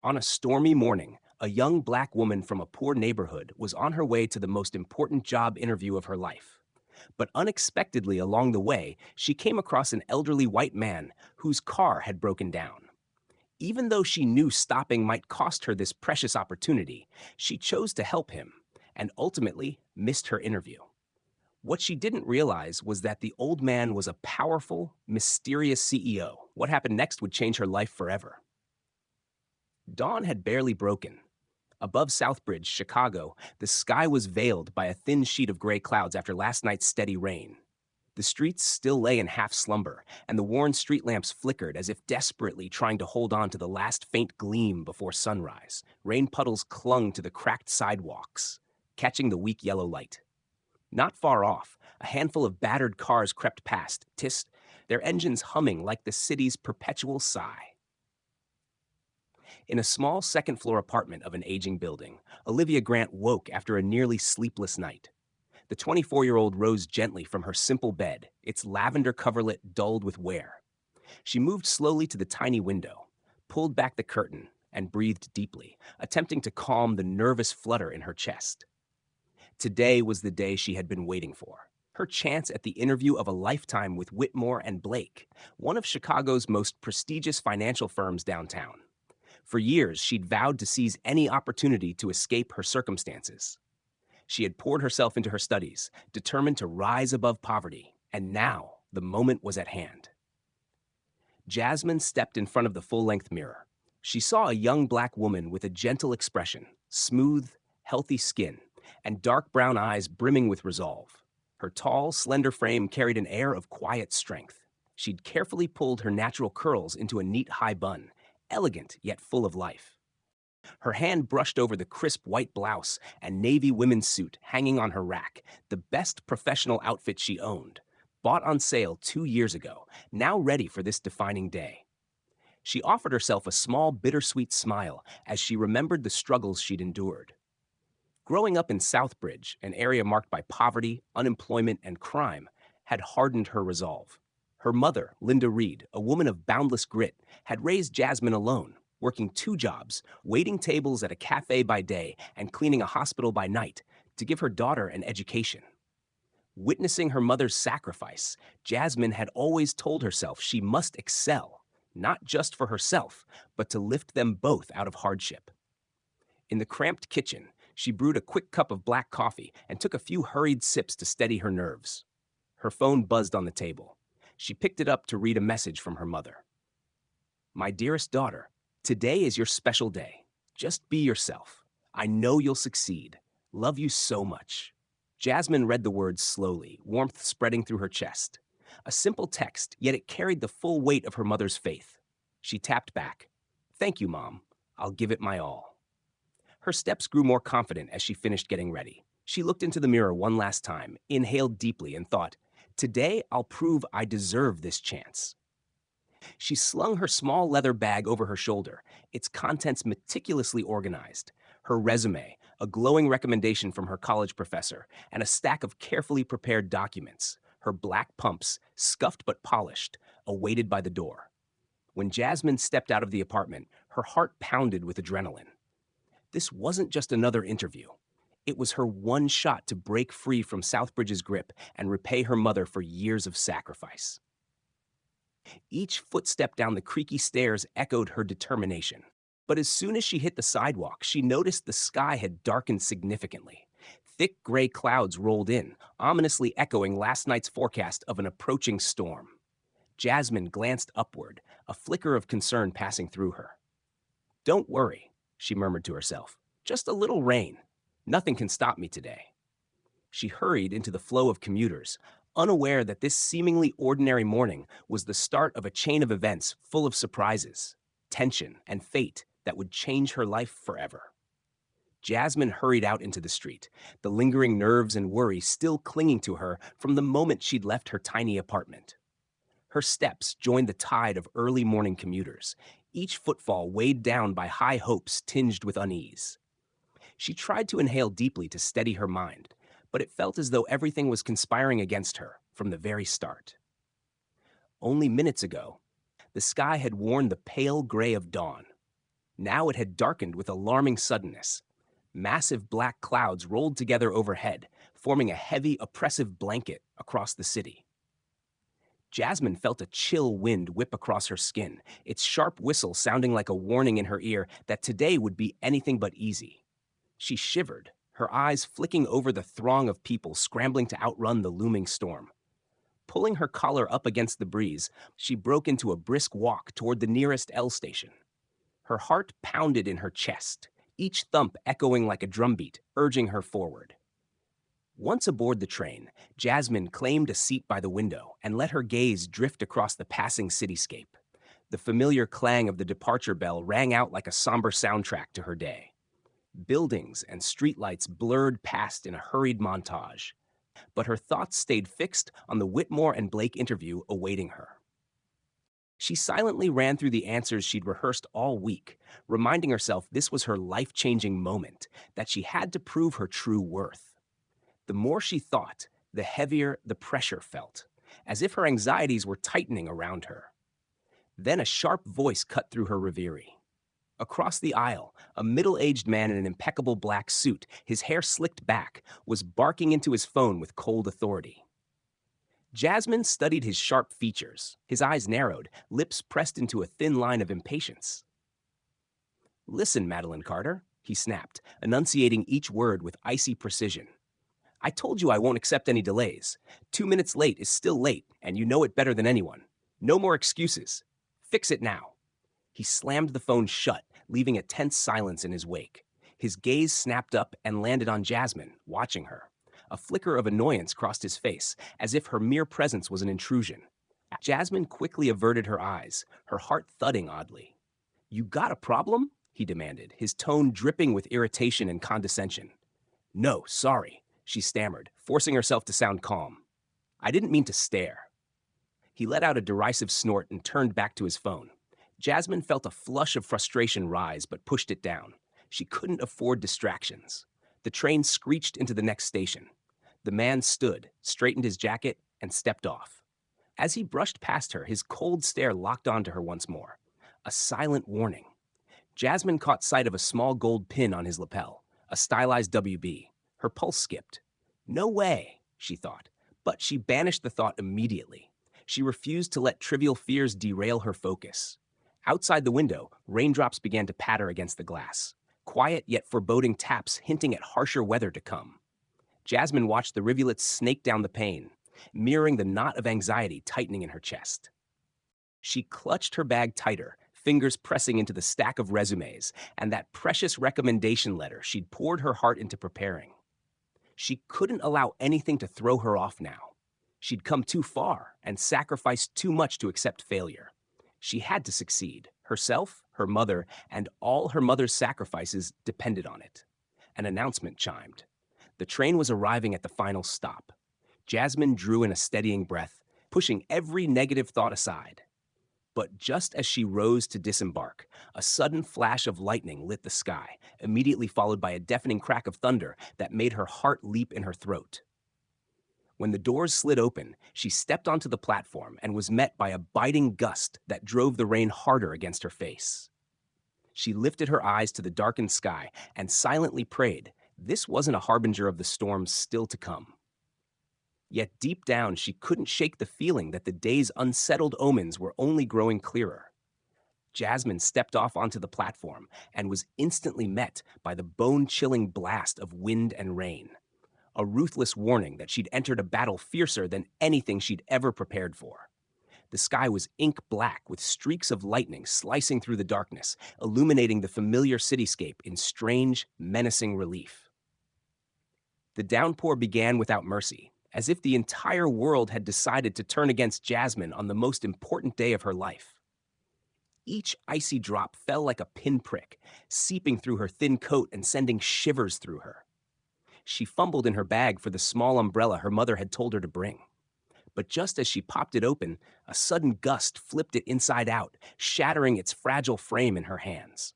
On a stormy morning, a young black woman from a poor neighborhood was on her way to the most important job interview of her life. But unexpectedly along the way, she came across an elderly white man whose car had broken down. Even though she knew stopping might cost her this precious opportunity, she chose to help him and ultimately missed her interview. What she didn't realize was that the old man was a powerful, mysterious CEO. What happened next would change her life forever. Dawn had barely broken. Above Southbridge, Chicago, the sky was veiled by a thin sheet of gray clouds after last night's steady rain. The streets still lay in half slumber, and the worn street lamps flickered as if desperately trying to hold on to the last faint gleam before sunrise. Rain puddles clung to the cracked sidewalks, catching the weak yellow light. Not far off, a handful of battered cars crept past, their engines humming like the city's perpetual sigh. In a small second-floor apartment of an aging building, Olivia Grant woke after a nearly sleepless night. The 24-year-old rose gently from her simple bed, its lavender coverlet dulled with wear. She moved slowly to the tiny window, pulled back the curtain, and breathed deeply, attempting to calm the nervous flutter in her chest. Today was the day she had been waiting for. Her chance at the interview of a lifetime with Whitmore and Blake, one of Chicago's most prestigious financial firms downtown. For years, she'd vowed to seize any opportunity to escape her circumstances. She had poured herself into her studies, determined to rise above poverty, and now the moment was at hand. Jasmine stepped in front of the full-length mirror. She saw a young black woman with a gentle expression, smooth, healthy skin, and dark brown eyes brimming with resolve. Her tall, slender frame carried an air of quiet strength. She'd carefully pulled her natural curls into a neat high bun, elegant yet full of life. Her hand brushed over the crisp white blouse and navy women's suit hanging on her rack, the best professional outfit she owned, bought on sale 2 years ago, now ready for this defining day. She offered herself a small, bittersweet smile as she remembered the struggles she'd endured. Growing up in Southbridge, an area marked by poverty, unemployment, and crime, had hardened her resolve. Her mother, Linda Reed, a woman of boundless grit, had raised Jasmine alone, working 2 jobs, waiting tables at a cafe by day and cleaning a hospital by night, to give her daughter an education. Witnessing her mother's sacrifice, Jasmine had always told herself she must excel, not just for herself, but to lift them both out of hardship. In the cramped kitchen, she brewed a quick cup of black coffee and took a few hurried sips to steady her nerves. Her phone buzzed on the table. She picked it up to read a message from her mother. "My dearest daughter, today is your special day. Just be yourself. I know you'll succeed. Love you so much." Jasmine read the words slowly, warmth spreading through her chest. A simple text, yet it carried the full weight of her mother's faith. She tapped back. "Thank you, Mom. I'll give it my all." Her steps grew more confident as she finished getting ready. She looked into the mirror one last time, inhaled deeply, and thought, "Today I'll prove I deserve this chance." She slung her small leather bag over her shoulder, its contents meticulously organized. Her resume, a glowing recommendation from her college professor, and a stack of carefully prepared documents. Her black pumps, scuffed but polished, awaited by the door. When Jasmine stepped out of the apartment, her heart pounded with adrenaline. This wasn't just another interview. It was her one shot to break free from Southbridge's grip and repay her mother for years of sacrifice. Each footstep down the creaky stairs echoed her determination. But as soon as she hit the sidewalk, she noticed the sky had darkened significantly. Thick gray clouds rolled in, ominously echoing last night's forecast of an approaching storm. Jasmine glanced upward, a flicker of concern passing through her. "Don't worry," she murmured to herself. "Just a little rain. Nothing can stop me today." She hurried into the flow of commuters, unaware that this seemingly ordinary morning was the start of a chain of events full of surprises, tension, and fate that would change her life forever. Jasmine hurried out into the street, the lingering nerves and worry still clinging to her from the moment she'd left her tiny apartment. Her steps joined the tide of early morning commuters, each footfall weighed down by high hopes tinged with unease. She tried to inhale deeply to steady her mind, but it felt as though everything was conspiring against her from the very start. Only minutes ago, the sky had worn the pale gray of dawn. Now it had darkened with alarming suddenness. Massive black clouds rolled together overhead, forming a heavy, oppressive blanket across the city. Jasmine felt a chill wind whip across her skin, its sharp whistle sounding like a warning in her ear that today would be anything but easy. She shivered, her eyes flicking over the throng of people scrambling to outrun the looming storm. Pulling her collar up against the breeze, she broke into a brisk walk toward the nearest L station. Her heart pounded in her chest, each thump echoing like a drumbeat, urging her forward. Once aboard the train, Jasmine claimed a seat by the window and let her gaze drift across the passing cityscape. The familiar clang of the departure bell rang out like a somber soundtrack to her day. Buildings and streetlights blurred past in a hurried montage, but her thoughts stayed fixed on the Whitmore and Blake interview awaiting her. She silently ran through the answers she'd rehearsed all week, reminding herself this was her life-changing moment, that she had to prove her true worth. The more she thought, the heavier the pressure felt, as if her anxieties were tightening around her. Then a sharp voice cut through her reverie. Across the aisle, a middle-aged man in an impeccable black suit, his hair slicked back, was barking into his phone with cold authority. Jasmine studied his sharp features, his eyes narrowed, lips pressed into a thin line of impatience. "Listen, Madeline Carter," he snapped, enunciating each word with icy precision. "I told you I won't accept any delays. 2 minutes late is still late, and you know it better than anyone. No more excuses. Fix it now." He slammed the phone shut, leaving a tense silence in his wake. His gaze snapped up and landed on Jasmine, watching her. A flicker of annoyance crossed his face, as if her mere presence was an intrusion. Jasmine quickly averted her eyes, her heart thudding oddly. "You got a problem?" he demanded, his tone dripping with irritation and condescension. "No, sorry," she stammered, forcing herself to sound calm. "I didn't mean to stare." He let out a derisive snort and turned back to his phone. Jasmine felt a flush of frustration rise, but pushed it down. She couldn't afford distractions. The train screeched into the next station. The man stood, straightened his jacket, and stepped off. As he brushed past her, his cold stare locked onto her once more. A silent warning. Jasmine caught sight of a small gold pin on his lapel, a stylized WB. Her pulse skipped. "No way," she thought, but she banished the thought immediately. She refused to let trivial fears derail her focus. Outside the window, raindrops began to patter against the glass. Quiet yet foreboding taps hinting at harsher weather to come. Jasmine watched the rivulets snake down the pane, mirroring the knot of anxiety tightening in her chest. She clutched her bag tighter, fingers pressing into the stack of resumes and that precious recommendation letter she'd poured her heart into preparing. She couldn't allow anything to throw her off now. She'd come too far and sacrificed too much to accept failure. She had to succeed. Herself, her mother, and all her mother's sacrifices depended on it. An announcement chimed. The train was arriving at the final stop. Jasmine drew in a steadying breath, pushing every negative thought aside. But just as she rose to disembark, a sudden flash of lightning lit the sky, immediately followed by a deafening crack of thunder that made her heart leap in her throat. When the doors slid open, she stepped onto the platform and was met by a biting gust that drove the rain harder against her face. She lifted her eyes to the darkened sky and silently prayed this wasn't a harbinger of the storms still to come. Yet deep down, she couldn't shake the feeling that the day's unsettled omens were only growing clearer. Jasmine stepped off onto the platform and was instantly met by the bone-chilling blast of wind and rain. A ruthless warning that she'd entered a battle fiercer than anything she'd ever prepared for. The sky was ink black with streaks of lightning slicing through the darkness, illuminating the familiar cityscape in strange, menacing relief. The downpour began without mercy, as if the entire world had decided to turn against Jasmine on the most important day of her life. Each icy drop fell like a pinprick, seeping through her thin coat and sending shivers through her. She fumbled in her bag for the small umbrella her mother had told her to bring. But just as she popped it open, a sudden gust flipped it inside out, shattering its fragile frame in her hands.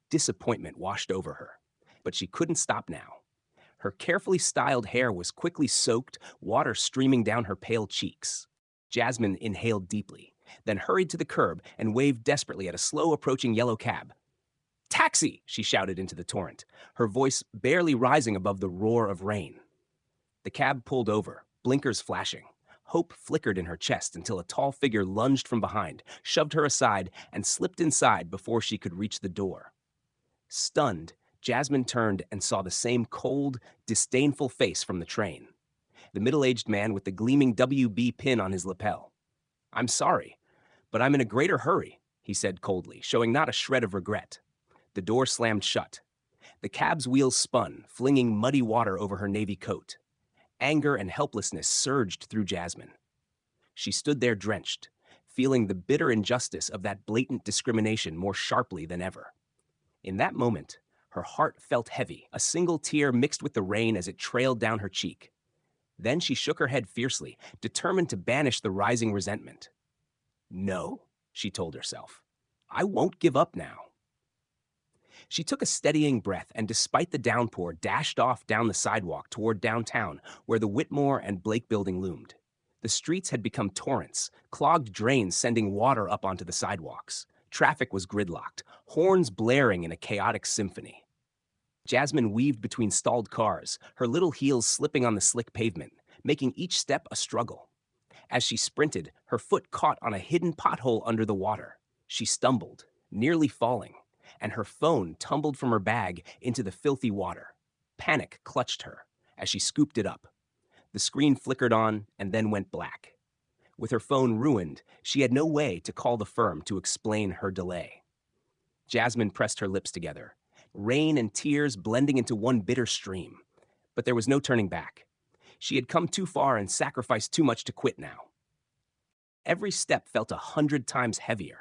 Disappointment washed over her, but she couldn't stop now. Her carefully styled hair was quickly soaked, water streaming down her pale cheeks. Jasmine inhaled deeply, then hurried to the curb and waved desperately at a slow-approaching yellow cab. Taxi! She shouted into the torrent, her voice barely rising above the roar of rain. The cab pulled over, blinkers flashing. Hope flickered in her chest until a tall figure lunged from behind, shoved her aside, and slipped inside before she could reach the door. Stunned, Jasmine turned and saw the same cold, disdainful face from the train. The middle-aged man with the gleaming WB pin on his lapel. "I'm sorry, but I'm in a greater hurry," he said coldly, showing not a shred of regret. The door slammed shut. The cab's wheels spun, flinging muddy water over her navy coat. Anger and helplessness surged through Jasmine. She stood there drenched, feeling the bitter injustice of that blatant discrimination more sharply than ever. In that moment, her heart felt heavy, a single tear mixed with the rain as it trailed down her cheek. Then she shook her head fiercely, determined to banish the rising resentment. "No," she told herself. "I won't give up now." She took a steadying breath and, despite the downpour, dashed off down the sidewalk toward downtown, where the Whitmore and Blake building loomed. The streets had become torrents, clogged drains sending water up onto the sidewalks. Traffic was gridlocked, horns blaring in a chaotic symphony. Jasmine weaved between stalled cars, her little heels slipping on the slick pavement, making each step a struggle. As she sprinted, her foot caught on a hidden pothole under the water. She stumbled, nearly falling, and her phone tumbled from her bag into the filthy water. Panic clutched her as she scooped it up. The screen flickered on and then went black. With her phone ruined, she had no way to call the firm to explain her delay. Jasmine pressed her lips together, rain and tears blending into one bitter stream. But there was no turning back. She had come too far and sacrificed too much to quit now. Every step felt 100 times heavier.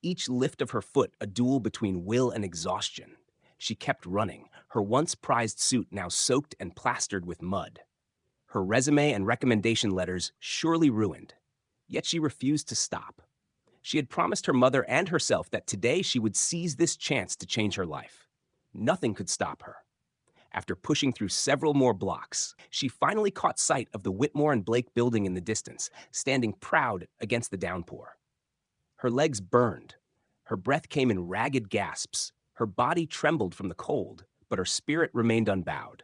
Each lift of her foot a duel between will and exhaustion. She kept running, her once prized suit now soaked and plastered with mud. Her resume and recommendation letters surely ruined. Yet she refused to stop. She had promised her mother and herself that today she would seize this chance to change her life. Nothing could stop her. After pushing through several more blocks, she finally caught sight of the Whitmore and Blake building in the distance, standing proud against the downpour. Her legs burned. Her breath came in ragged gasps. Her body trembled from the cold, but her spirit remained unbowed.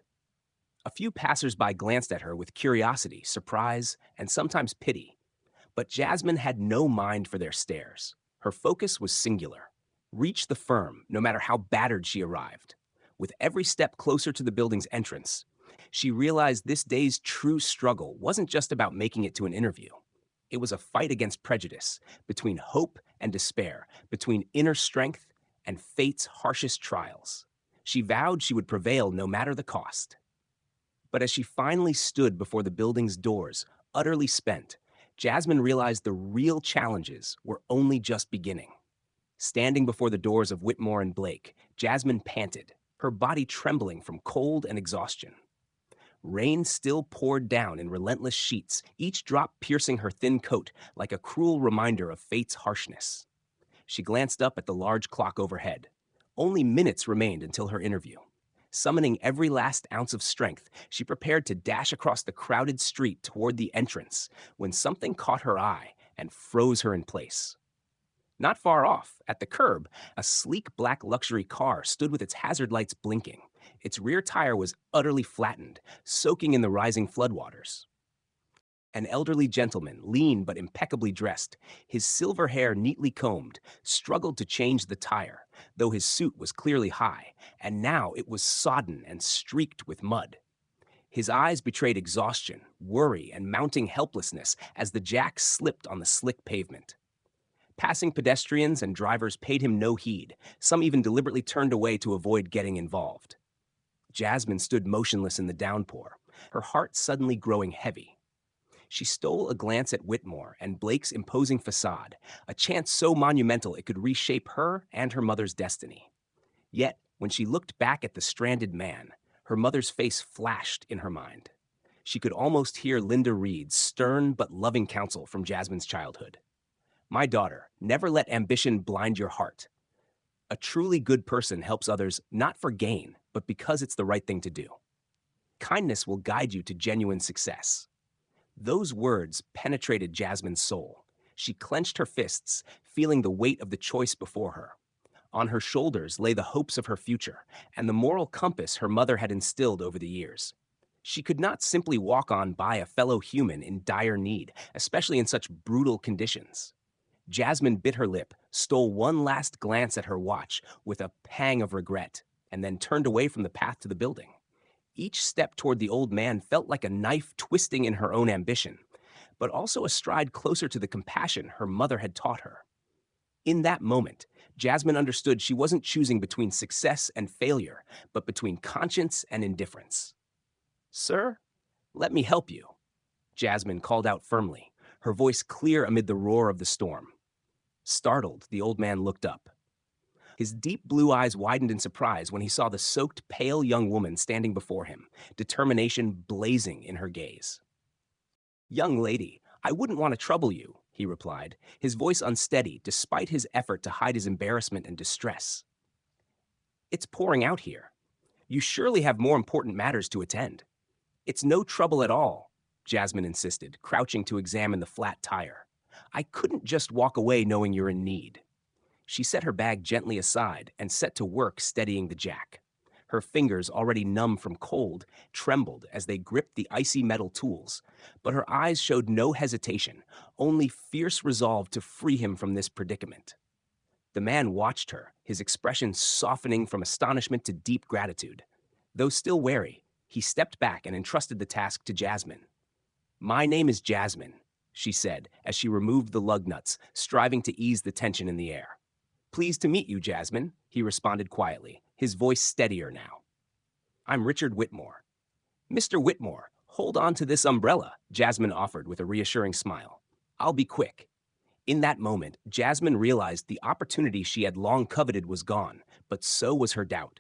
A few passers-by glanced at her with curiosity, surprise, and sometimes pity. But Jasmine had no mind for their stares. Her focus was singular. Reach the firm, no matter how battered she arrived. With every step closer to the building's entrance, she realized this day's true struggle wasn't just about making it to an interview. It was a fight against prejudice, between hope and despair, between inner strength and fate's harshest trials. She vowed she would prevail no matter the cost. But as she finally stood before the building's doors, utterly spent, Jasmine realized the real challenges were only just beginning. Standing before the doors of Whitmore and Blake, Jasmine panted, her body trembling from cold and exhaustion. Rain still poured down in relentless sheets, each drop piercing her thin coat like a cruel reminder of fate's harshness. She glanced up at the large clock overhead. Only minutes remained until her interview. Summoning every last ounce of strength, she prepared to dash across the crowded street toward the entrance when something caught her eye and froze her in place. Not far off, at the curb, a sleek black luxury car stood with its hazard lights blinking. Its rear tire was utterly flattened, soaking in the rising floodwaters. An elderly gentleman, lean but impeccably dressed, his silver hair neatly combed, struggled to change the tire, though his suit was clearly high, and now it was sodden and streaked with mud. His eyes betrayed exhaustion, worry, and mounting helplessness as the jack slipped on the slick pavement. Passing pedestrians and drivers paid him no heed. Some even deliberately turned away to avoid getting involved. Jasmine stood motionless in the downpour, her heart suddenly growing heavy. She stole a glance at Whitmore and Blake's imposing facade, a chance so monumental it could reshape her and her mother's destiny. Yet, when she looked back at the stranded man, her mother's face flashed in her mind. She could almost hear Linda Reed's stern but loving counsel from Jasmine's childhood. "My daughter, never let ambition blind your heart. A truly good person helps others not for gain, but because it's the right thing to do. Kindness will guide you to genuine success." Those words penetrated Jasmine's soul. She clenched her fists, feeling the weight of the choice before her. On her shoulders lay the hopes of her future and the moral compass her mother had instilled over the years. She could not simply walk on by a fellow human in dire need, especially in such brutal conditions. Jasmine bit her lip, stole one last glance at her watch with a pang of regret, and then turned away from the path to the building. Each step toward the old man felt like a knife twisting in her own ambition, but also a stride closer to the compassion her mother had taught her. In that moment, Jasmine understood she wasn't choosing between success and failure, but between conscience and indifference. "Sir, let me help you," Jasmine called out firmly, her voice clear amid the roar of the storm. Startled, the old man looked up. His deep blue eyes widened in surprise when he saw the soaked, pale young woman standing before him, determination blazing in her gaze. "Young lady, I wouldn't want to trouble you," he replied, his voice unsteady despite his effort to hide his embarrassment and distress. "It's pouring out here. You surely have more important matters to attend." "It's no trouble at all," Jasmine insisted, crouching to examine the flat tire. "I couldn't just walk away knowing you're in need." She set her bag gently aside and set to work steadying the jack. Her fingers, already numb from cold, trembled as they gripped the icy metal tools, but her eyes showed no hesitation, only fierce resolve to free him from this predicament. The man watched her, his expression softening from astonishment to deep gratitude. Though still wary, he stepped back and entrusted the task to Jasmine. "My name is Jasmine," she said as she removed the lug nuts, striving to ease the tension in the air. "Pleased to meet you, Jasmine," he responded quietly, his voice steadier now. "I'm Richard Whitmore." "Mr. Whitmore, hold on to this umbrella," Jasmine offered with a reassuring smile. "I'll be quick." In that moment, Jasmine realized the opportunity she had long coveted was gone, but so was her doubt.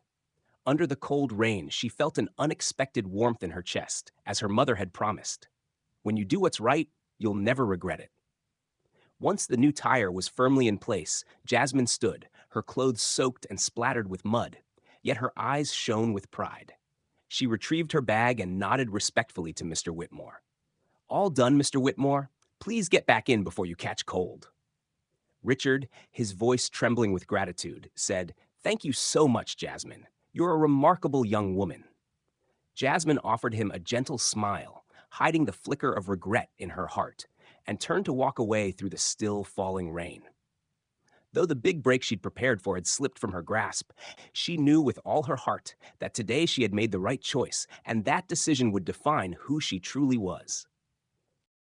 Under the cold rain, she felt an unexpected warmth in her chest, as her mother had promised. When you do what's right, you'll never regret it. Once the new tire was firmly in place, Jasmine stood, her clothes soaked and splattered with mud, yet her eyes shone with pride. She retrieved her bag and nodded respectfully to Mr. Whitmore. "All done, Mr. Whitmore. Please get back in before you catch cold." Richard, his voice trembling with gratitude, said, "Thank you so much, Jasmine. You're a remarkable young woman." Jasmine offered him a gentle smile, hiding the flicker of regret in her heart, and turned to walk away through the still falling rain. Though the big break she'd prepared for had slipped from her grasp, she knew with all her heart that today she had made the right choice, and that decision would define who she truly was.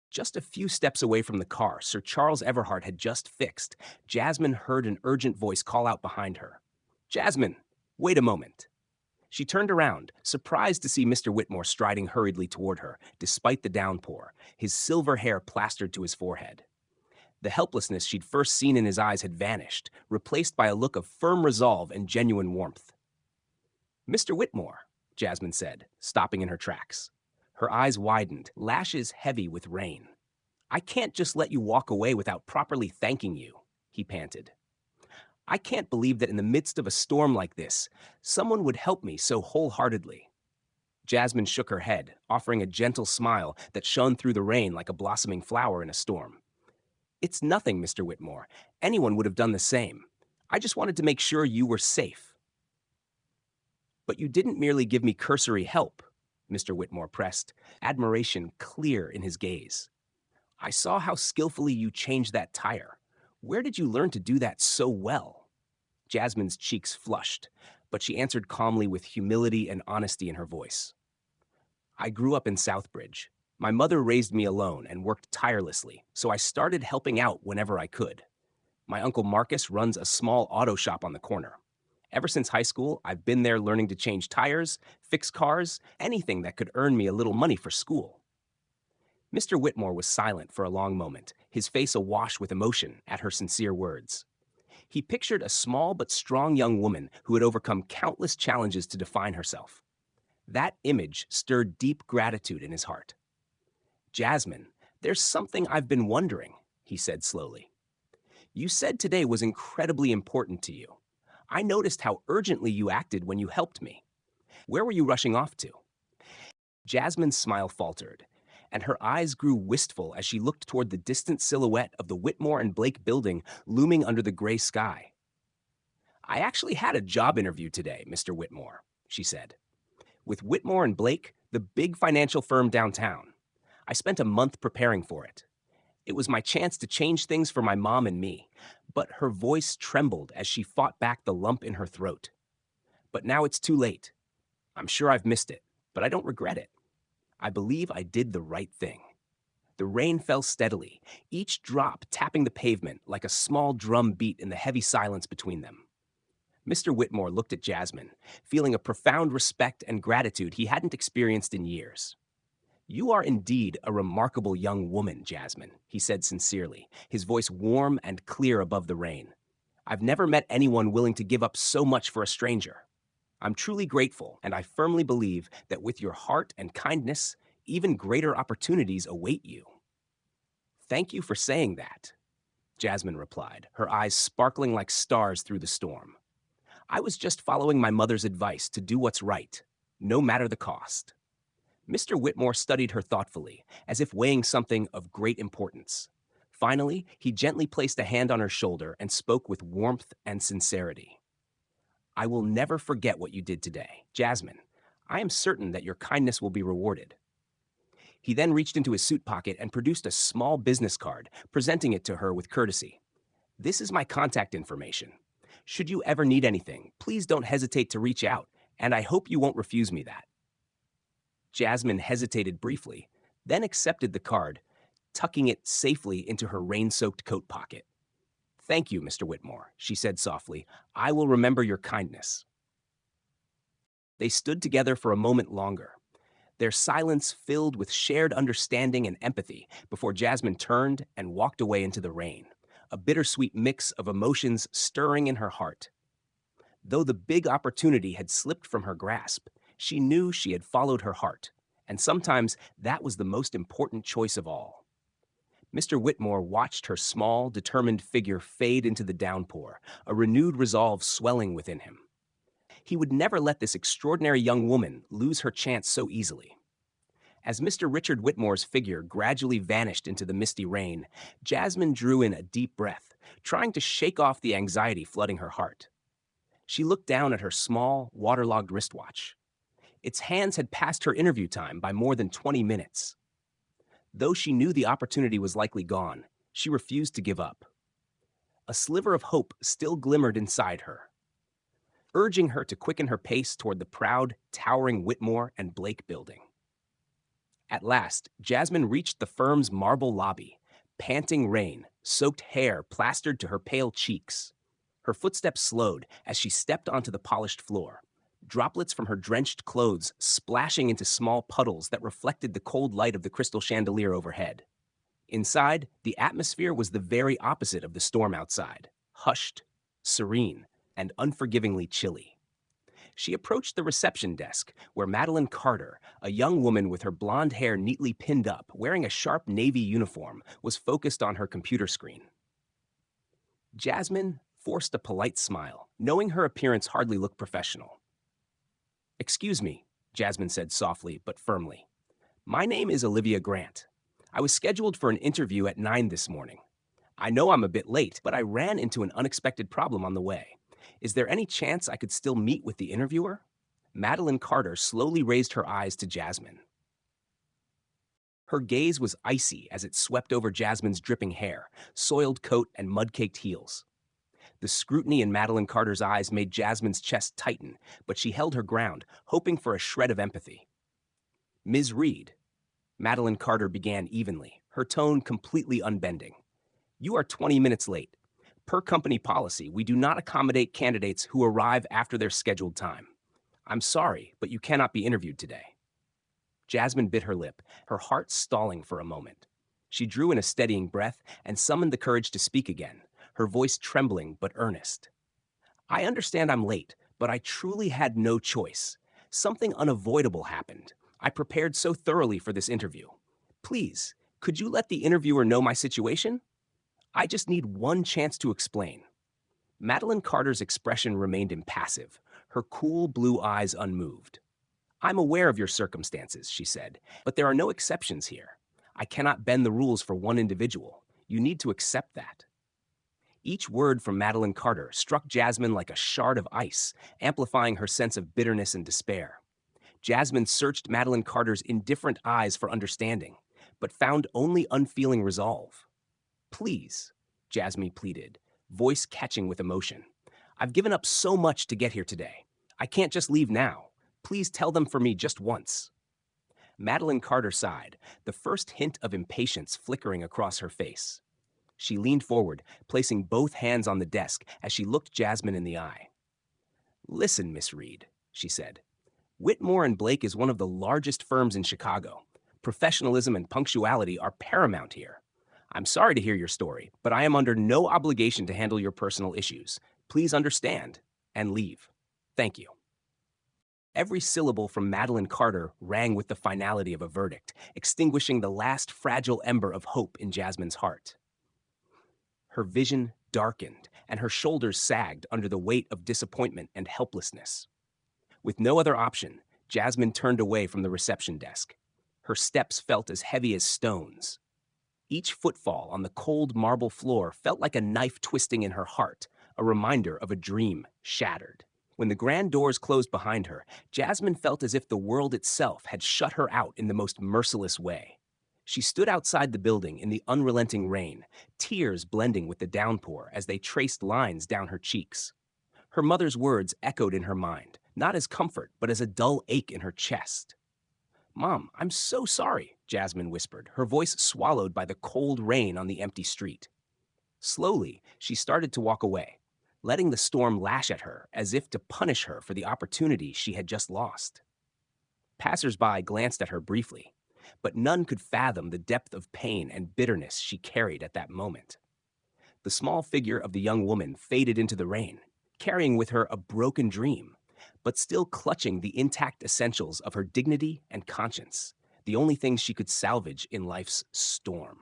Just a few steps away from the car Sir Charles Everhart had just fixed, Jasmine heard an urgent voice call out behind her. "Jasmine, wait a moment." She turned around, surprised to see Mr. Whitmore striding hurriedly toward her, despite the downpour, his silver hair plastered to his forehead. The helplessness she'd first seen in his eyes had vanished, replaced by a look of firm resolve and genuine warmth. "Mr. Whitmore," Jasmine said, stopping in her tracks. Her eyes widened, lashes heavy with rain. "I can't just let you walk away without properly thanking you," he panted. "I can't believe that in the midst of a storm like this, someone would help me so wholeheartedly." Jasmine shook her head, offering a gentle smile that shone through the rain like a blossoming flower in a storm. "It's nothing, Mr. Whitmore. Anyone would have done the same. I just wanted to make sure you were safe." "But you didn't merely give me cursory help," Mr. Whitmore pressed, admiration clear in his gaze. "I saw how skillfully you changed that tire. Where did you learn to do that so well?" Jasmine's cheeks flushed, but she answered calmly with humility and honesty in her voice. "I grew up in Southbridge. My mother raised me alone and worked tirelessly, so I started helping out whenever I could. My uncle Marcus runs a small auto shop on the corner. Ever since high school, I've been there learning to change tires, fix cars, anything that could earn me a little money for school." Mr. Whitmore was silent for a long moment, his face awash with emotion at her sincere words. He pictured a small but strong young woman who had overcome countless challenges to define herself. That image stirred deep gratitude in his heart. "Jasmine, there's something I've been wondering," he said slowly. "You said today was incredibly important to you. I noticed how urgently you acted when you helped me. Where were you rushing off to?" Jasmine's smile faltered, and her eyes grew wistful as she looked toward the distant silhouette of the Whitmore and Blake building looming under the gray sky. I actually had a job interview today, Mr. Whitmore, she said. With Whitmore and Blake, the big financial firm downtown. I spent a month preparing for it. It was my chance to change things for my mom and me, but her voice trembled as she fought back the lump in her throat. But now it's too late. I'm sure I've missed it, but I don't regret it. I believe I did the right thing. The rain fell steadily, each drop tapping the pavement like a small drum beat in the heavy silence between them. Mr. Whitmore looked at Jasmine, feeling a profound respect and gratitude he hadn't experienced in years. You are indeed a remarkable young woman, Jasmine, he said sincerely, his voice warm and clear above the rain. I've never met anyone willing to give up so much for a stranger. I'm truly grateful, and I firmly believe that with your heart and kindness, even greater opportunities await you. Thank you for saying that, Jasmine replied, her eyes sparkling like stars through the storm. I was just following my mother's advice to do what's right, no matter the cost. Mr. Whitmore studied her thoughtfully, as if weighing something of great importance. Finally, he gently placed a hand on her shoulder and spoke with warmth and sincerity. I will never forget what you did today, Jasmine. I am certain that your kindness will be rewarded. He then reached into his suit pocket and produced a small business card, presenting it to her with courtesy. This is my contact information. Should you ever need anything, please don't hesitate to reach out, and I hope you won't refuse me that. Jasmine hesitated briefly, then accepted the card, tucking it safely into her rain-soaked coat pocket. Thank you, Mr. Whitmore, she said softly. I will remember your kindness. They stood together for a moment longer, their silence filled with shared understanding and empathy before Jasmine turned and walked away into the rain, a bittersweet mix of emotions stirring in her heart. Though the big opportunity had slipped from her grasp, she knew she had followed her heart, and sometimes that was the most important choice of all. Mr. Whitmore watched her small, determined figure fade into the downpour, a renewed resolve swelling within him. He would never let this extraordinary young woman lose her chance so easily. As Mr. Richard Whitmore's figure gradually vanished into the misty rain, Jasmine drew in a deep breath, trying to shake off the anxiety flooding her heart. She looked down at her small, waterlogged wristwatch. Its hands had passed her interview time by more than 20 minutes. Though she knew the opportunity was likely gone, she refused to give up. A sliver of hope still glimmered inside her, urging her to quicken her pace toward the proud, towering Whitmore and Blake building. At last, Jasmine reached the firm's marble lobby, panting rain, soaked hair plastered to her pale cheeks. Her footsteps slowed as she stepped onto the polished floor, droplets from her drenched clothes splashing into small puddles that reflected the cold light of the crystal chandelier overhead. Inside, the atmosphere was the very opposite of the storm outside, hushed, serene, and unforgivingly chilly. She approached the reception desk, where Madeline Carter, a young woman with her blonde hair neatly pinned up, wearing a sharp navy uniform, was focused on her computer screen. Jasmine forced a polite smile, knowing her appearance hardly looked professional. Excuse me, Jasmine said softly but firmly. My name is Olivia Grant. I was scheduled for an interview at 9 this morning. I know I'm a bit late, but I ran into an unexpected problem on the way. Is there any chance I could still meet with the interviewer? Madeline Carter slowly raised her eyes to Jasmine. Her gaze was icy as it swept over Jasmine's dripping hair, soiled coat, and mud-caked heels. The scrutiny in Madeline Carter's eyes made Jasmine's chest tighten, but she held her ground, hoping for a shred of empathy. Ms. Reed, Madeline Carter began evenly, her tone completely unbending. You are 20 minutes late. Per company policy, we do not accommodate candidates who arrive after their scheduled time. I'm sorry, but you cannot be interviewed today. Jasmine bit her lip, her heart stalling for a moment. She drew in a steadying breath and summoned the courage to speak again, her voice trembling but earnest. I understand I'm late, but I truly had no choice. Something unavoidable happened. I prepared so thoroughly for this interview. Please, could you let the interviewer know my situation? I just need one chance to explain. Madeline Carter's expression remained impassive, her cool blue eyes unmoved. I'm aware of your circumstances, she said, but there are no exceptions here. I cannot bend the rules for one individual. You need to accept that. Each word from Madeline Carter struck Jasmine like a shard of ice, amplifying her sense of bitterness and despair. Jasmine searched Madeline Carter's indifferent eyes for understanding, but found only unfeeling resolve. Please, Jasmine pleaded, voice catching with emotion. I've given up so much to get here today. I can't just leave now. Please tell them for me just once. Madeline Carter sighed, the first hint of impatience flickering across her face. She leaned forward, placing both hands on the desk as she looked Jasmine in the eye. Listen, Miss Reed, she said. Whitmore and Blake is one of the largest firms in Chicago. Professionalism and punctuality are paramount here. I'm sorry to hear your story, but I am under no obligation to handle your personal issues. Please understand and leave. Thank you. Every syllable from Madeline Carter rang with the finality of a verdict, extinguishing the last fragile ember of hope in Jasmine's heart. Her vision darkened, and her shoulders sagged under the weight of disappointment and helplessness. With no other option, Jasmine turned away from the reception desk. Her steps felt as heavy as stones. Each footfall on the cold marble floor felt like a knife twisting in her heart, a reminder of a dream shattered. When the grand doors closed behind her, Jasmine felt as if the world itself had shut her out in the most merciless way. She stood outside the building in the unrelenting rain, tears blending with the downpour as they traced lines down her cheeks. Her mother's words echoed in her mind, not as comfort, but as a dull ache in her chest. Mom, I'm so sorry, Jasmine whispered, her voice swallowed by the cold rain on the empty street. Slowly, she started to walk away, letting the storm lash at her as if to punish her for the opportunity she had just lost. Passers-by glanced at her briefly, but none could fathom the depth of pain and bitterness she carried at that moment. The small figure of the young woman faded into the rain, carrying with her a broken dream, but still clutching the intact essentials of her dignity and conscience, the only things she could salvage in life's storm.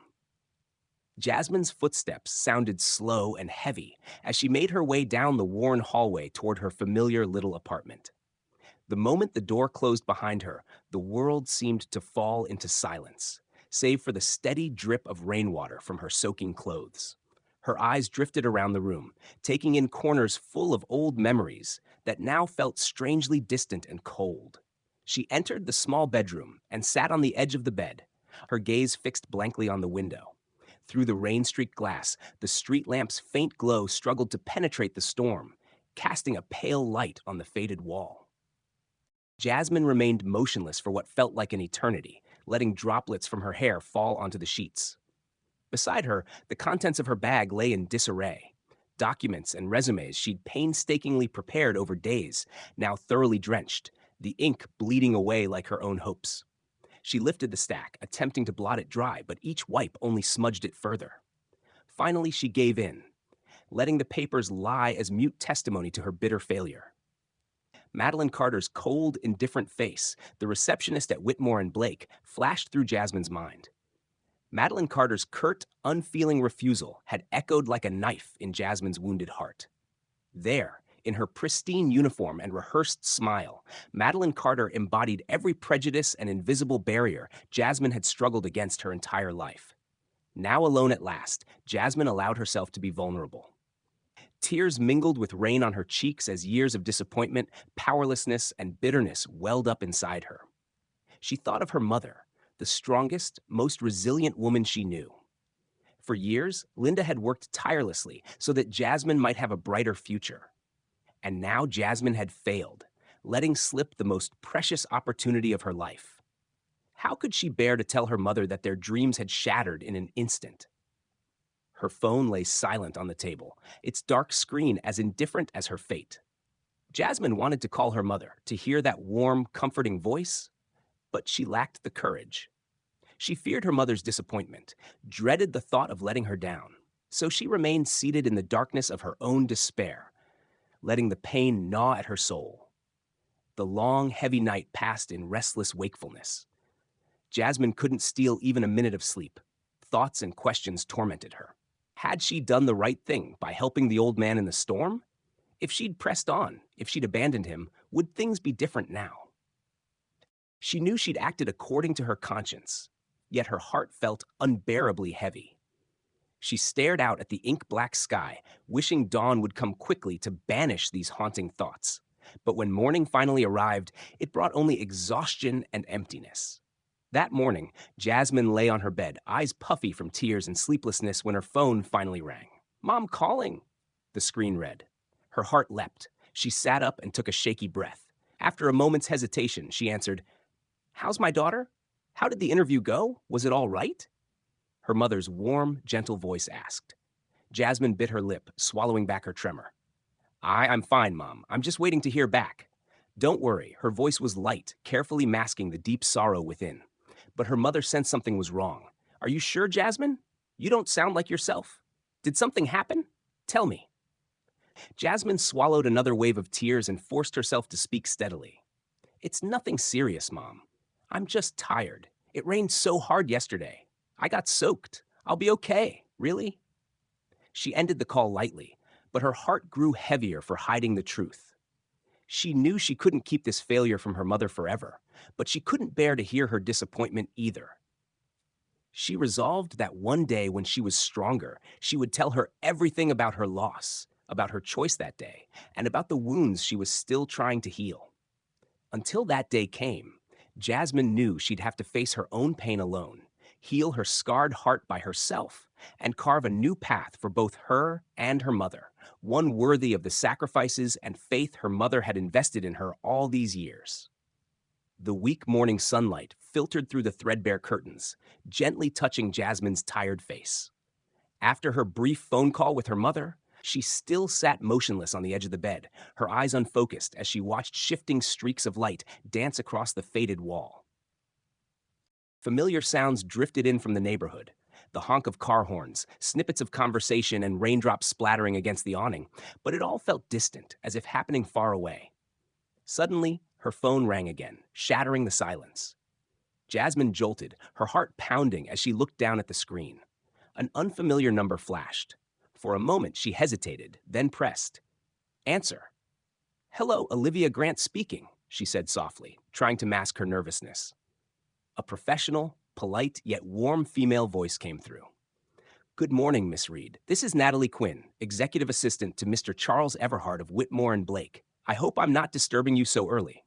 Jasmine's footsteps sounded slow and heavy as she made her way down the worn hallway toward her familiar little apartment. The moment the door closed behind her, the world seemed to fall into silence, save for the steady drip of rainwater from her soaking clothes. Her eyes drifted around the room, taking in corners full of old memories that now felt strangely distant and cold. She entered the small bedroom and sat on the edge of the bed, her gaze fixed blankly on the window. Through the rain-streaked glass, the street lamp's faint glow struggled to penetrate the storm, casting a pale light on the faded wall. Jasmine remained motionless for what felt like an eternity, letting droplets from her hair fall onto the sheets. Beside her, the contents of her bag lay in disarray. Documents and resumes she'd painstakingly prepared over days, now thoroughly drenched, the ink bleeding away like her own hopes. She lifted the stack, attempting to blot it dry, but each wipe only smudged it further. Finally, she gave in, letting the papers lie as mute testimony to her bitter failure. Madeline Carter's cold, indifferent face, the receptionist at Whitmore and Blake, flashed through Jasmine's mind. Madeline Carter's curt, unfeeling refusal had echoed like a knife in Jasmine's wounded heart. There, in her pristine uniform and rehearsed smile, Madeline Carter embodied every prejudice and invisible barrier Jasmine had struggled against her entire life. Now alone at last, Jasmine allowed herself to be vulnerable. Tears mingled with rain on her cheeks as years of disappointment, powerlessness, and bitterness welled up inside her. She thought of her mother, the strongest, most resilient woman she knew. For years, Linda had worked tirelessly so that Jasmine might have a brighter future. And now Jasmine had failed, letting slip the most precious opportunity of her life. How could she bear to tell her mother that their dreams had shattered in an instant? Her phone lay silent on the table, its dark screen as indifferent as her fate. Jasmine wanted to call her mother, to hear that warm, comforting voice, but she lacked the courage. She feared her mother's disappointment, dreaded the thought of letting her down, so she remained seated in the darkness of her own despair, letting the pain gnaw at her soul. The long, heavy night passed in restless wakefulness. Jasmine couldn't steal even a minute of sleep. Thoughts and questions tormented her. Had she done the right thing by helping the old man in the storm? If she'd pressed on, if she'd abandoned him, would things be different now? She knew she'd acted according to her conscience, yet her heart felt unbearably heavy. She stared out at the ink-black sky, wishing dawn would come quickly to banish these haunting thoughts. But when morning finally arrived, it brought only exhaustion and emptiness. That morning, Jasmine lay on her bed, eyes puffy from tears and sleeplessness when her phone finally rang. "Mom calling," the screen read. Her heart leapt. She sat up and took a shaky breath. After a moment's hesitation, she answered, "How's my daughter? How did the interview go? Was it all right?" Her mother's warm, gentle voice asked. Jasmine bit her lip, swallowing back her tremor. I'm fine, Mom. I'm just waiting to hear back." Don't worry, her voice was light, carefully masking the deep sorrow within. But her mother sensed something was wrong. "Are you sure, Jasmine? You don't sound like yourself. Did something happen? Tell me." Jasmine swallowed another wave of tears and forced herself to speak steadily. "It's nothing serious, Mom. I'm just tired. It rained so hard yesterday. I got soaked. I'll be okay, really." She ended the call lightly, but her heart grew heavier for hiding the truth. She knew she couldn't keep this failure from her mother forever, but she couldn't bear to hear her disappointment either. She resolved that one day when she was stronger, she would tell her everything about her loss, about her choice that day, and about the wounds she was still trying to heal. Until that day came, Jasmine knew she'd have to face her own pain alone, heal her scarred heart by herself, and carve a new path for both her and her mother, one worthy of the sacrifices and faith her mother had invested in her all these years. The weak morning sunlight filtered through the threadbare curtains, gently touching Jasmine's tired face. After her brief phone call with her mother, she still sat motionless on the edge of the bed, her eyes unfocused as she watched shifting streaks of light dance across the faded wall. Familiar sounds drifted in from the neighborhood, the honk of car horns, snippets of conversation, and raindrops splattering against the awning, but it all felt distant, as if happening far away. Suddenly, her phone rang again, shattering the silence. Jasmine jolted, her heart pounding as she looked down at the screen. An unfamiliar number flashed. For a moment, she hesitated, then pressed. "Answer." "Hello, Olivia Grant speaking," she said softly, trying to mask her nervousness. A professional, polite, yet warm female voice came through. "Good morning, Miss Reed. This is Natalie Quinn, executive assistant to Mr. Charles Everhart of Whitmore and Blake. I hope I'm not disturbing you so early."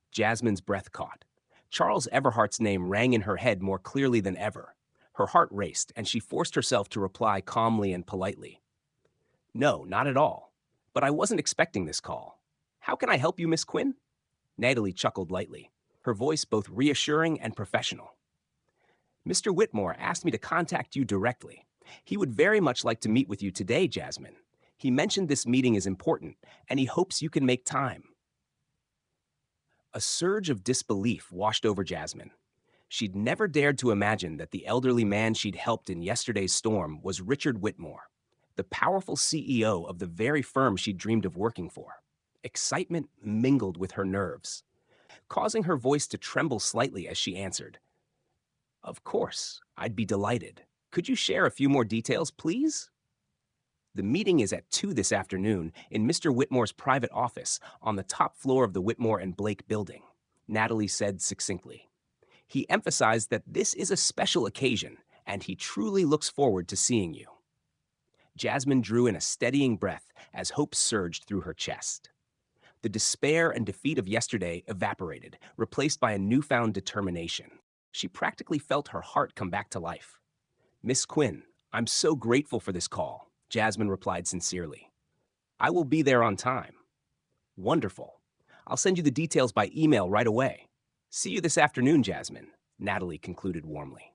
Jasmine's breath caught. Charles Everhart's name rang in her head more clearly than ever. Her heart raced, and she forced herself to reply calmly and politely. "No, not at all. But I wasn't expecting this call. How can I help you, Miss Quinn?" Natalie chuckled lightly, her voice both reassuring and professional. "Mr. Whitmore asked me to contact you directly. He would very much like to meet with you today, Jasmine. He mentioned this meeting is important, and he hopes you can make time." A surge of disbelief washed over Jasmine. She'd never dared to imagine that the elderly man she'd helped in yesterday's storm was Richard Whitmore, the powerful CEO of the very firm she'd dreamed of working for. Excitement mingled with her nerves, causing her voice to tremble slightly as she answered. "Of course, I'd be delighted. Could you share a few more details, please?" "The meeting is at 2 this afternoon in Mr. Whitmore's private office on the top floor of the Whitmore and Blake building," Natalie said succinctly. "He emphasized that this is a special occasion, and he truly looks forward to seeing you." Jasmine drew in a steadying breath as hope surged through her chest. The despair and defeat of yesterday evaporated, replaced by a newfound determination. She practically felt her heart come back to life. "Miss Quinn, I'm so grateful for this call," Jasmine replied sincerely. "I will be there on time." "Wonderful. I'll send you the details by email right away. See you this afternoon, Jasmine," Natalie concluded warmly.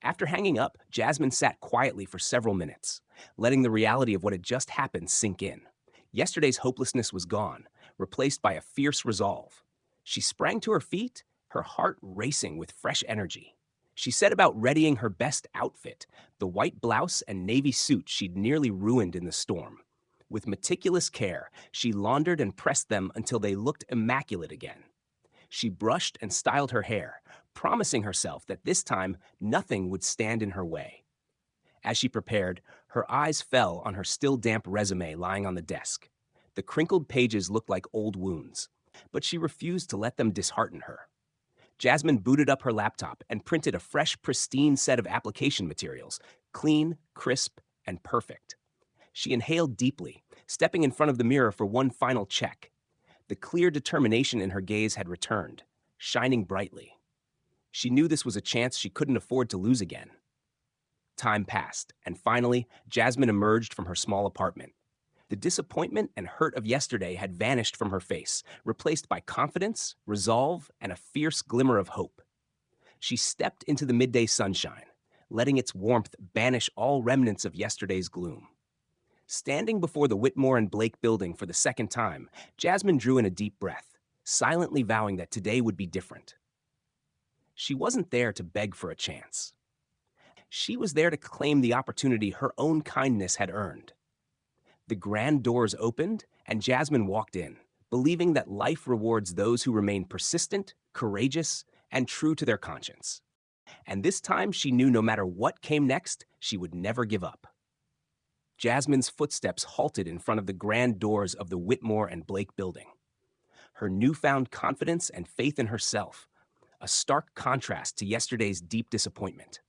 After hanging up, Jasmine sat quietly for several minutes, letting the reality of what had just happened sink in. Yesterday's hopelessness was gone, replaced by a fierce resolve. She sprang to her feet, her heart racing with fresh energy. She set about readying her best outfit, the white blouse and navy suit she'd nearly ruined in the storm. With meticulous care, she laundered and pressed them until they looked immaculate again. She brushed and styled her hair, promising herself that this time nothing would stand in her way. As she prepared, her eyes fell on her still damp resume lying on the desk. The crinkled pages looked like old wounds, but she refused to let them dishearten her. Jasmine booted up her laptop and printed a fresh, pristine set of application materials, clean, crisp, and perfect. She inhaled deeply, stepping in front of the mirror for one final check. The clear determination in her gaze had returned, shining brightly. She knew this was a chance she couldn't afford to lose again. Time passed, and finally, Jasmine emerged from her small apartment. The disappointment and hurt of yesterday had vanished from her face, replaced by confidence, resolve, and a fierce glimmer of hope. She stepped into the midday sunshine, letting its warmth banish all remnants of yesterday's gloom. Standing before the Whitmore and Blake building for the second time, Jasmine drew in a deep breath, silently vowing that today would be different. She wasn't there to beg for a chance. She was there to claim the opportunity her own kindness had earned. The grand doors opened, and Jasmine walked in, believing that life rewards those who remain persistent, courageous, and true to their conscience. And this time she knew no matter what came next, she would never give up. Jasmine's footsteps halted in front of the grand doors of the Whitmore and Blake building. Her newfound confidence and faith in herself, a stark contrast to yesterday's deep disappointment.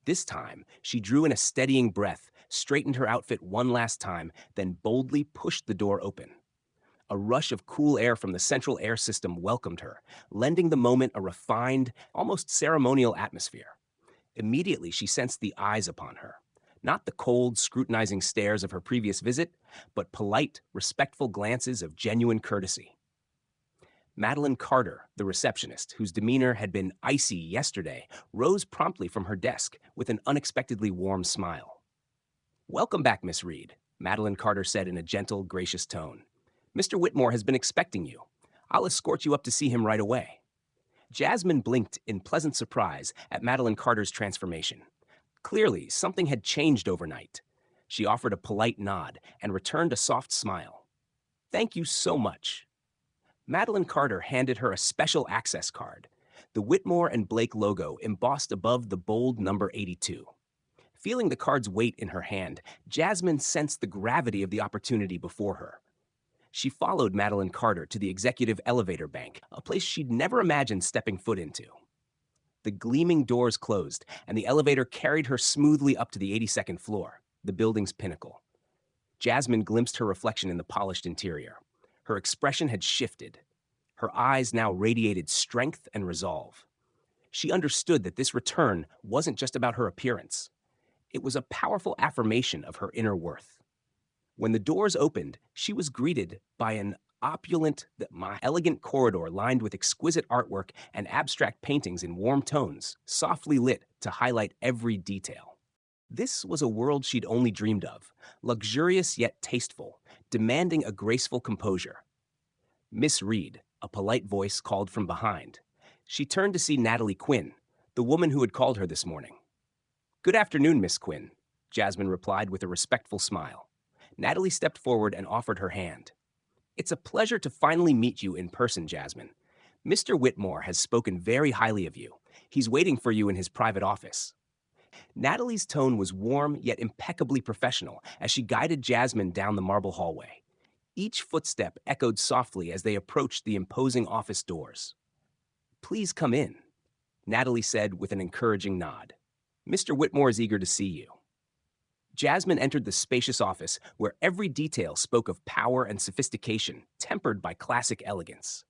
This time, she drew in a steadying breath, straightened her outfit one last time, then boldly pushed the door open. A rush of cool air from the central air system welcomed her, lending the moment a refined, almost ceremonial atmosphere. Immediately, she sensed the eyes upon her. Not the cold, scrutinizing stares of her previous visit, but polite, respectful glances of genuine courtesy. Madeline Carter, the receptionist, whose demeanor had been icy yesterday, rose promptly from her desk with an unexpectedly warm smile. "Welcome back, Miss Reed," Madeline Carter said in a gentle, gracious tone. "Mr. Whitmore has been expecting you. I'll escort you up to see him right away." Jasmine blinked in pleasant surprise at Madeline Carter's transformation. Clearly, something had changed overnight. She offered a polite nod and returned a soft smile. "Thank you so much." Madeline Carter handed her a special access card, the Whitmore and Blake logo embossed above the bold number 82. Feeling the card's weight in her hand, Jasmine sensed the gravity of the opportunity before her. She followed Madeline Carter to the executive elevator bank, a place she'd never imagined stepping foot into. The gleaming doors closed, and the elevator carried her smoothly up to the 82nd floor, the building's pinnacle. Jasmine glimpsed her reflection in the polished interior. Her expression had shifted. Her eyes now radiated strength and resolve. She understood that this return wasn't just about her appearance. It was a powerful affirmation of her inner worth. When the doors opened, she was greeted by an opulent, elegant corridor lined with exquisite artwork and abstract paintings in warm tones, softly lit to highlight every detail. This was a world she'd only dreamed of, luxurious yet tasteful, demanding a graceful composure. "Miss Reed," a polite voice called from behind. She turned to see Natalie Quinn, the woman who had called her this morning. "Good afternoon, Miss Quinn," Jasmine replied with a respectful smile. Natalie stepped forward and offered her hand. "It's a pleasure to finally meet you in person, Jasmine. Mr. Whitmore has spoken very highly of you. He's waiting for you in his private office." Natalie's tone was warm yet impeccably professional as she guided Jasmine down the marble hallway. Each footstep echoed softly as they approached the imposing office doors. "Please come in," Natalie said with an encouraging nod. "Mr. Whitmore is eager to see you." Jasmine entered the spacious office where every detail spoke of power and sophistication, tempered by classic elegance.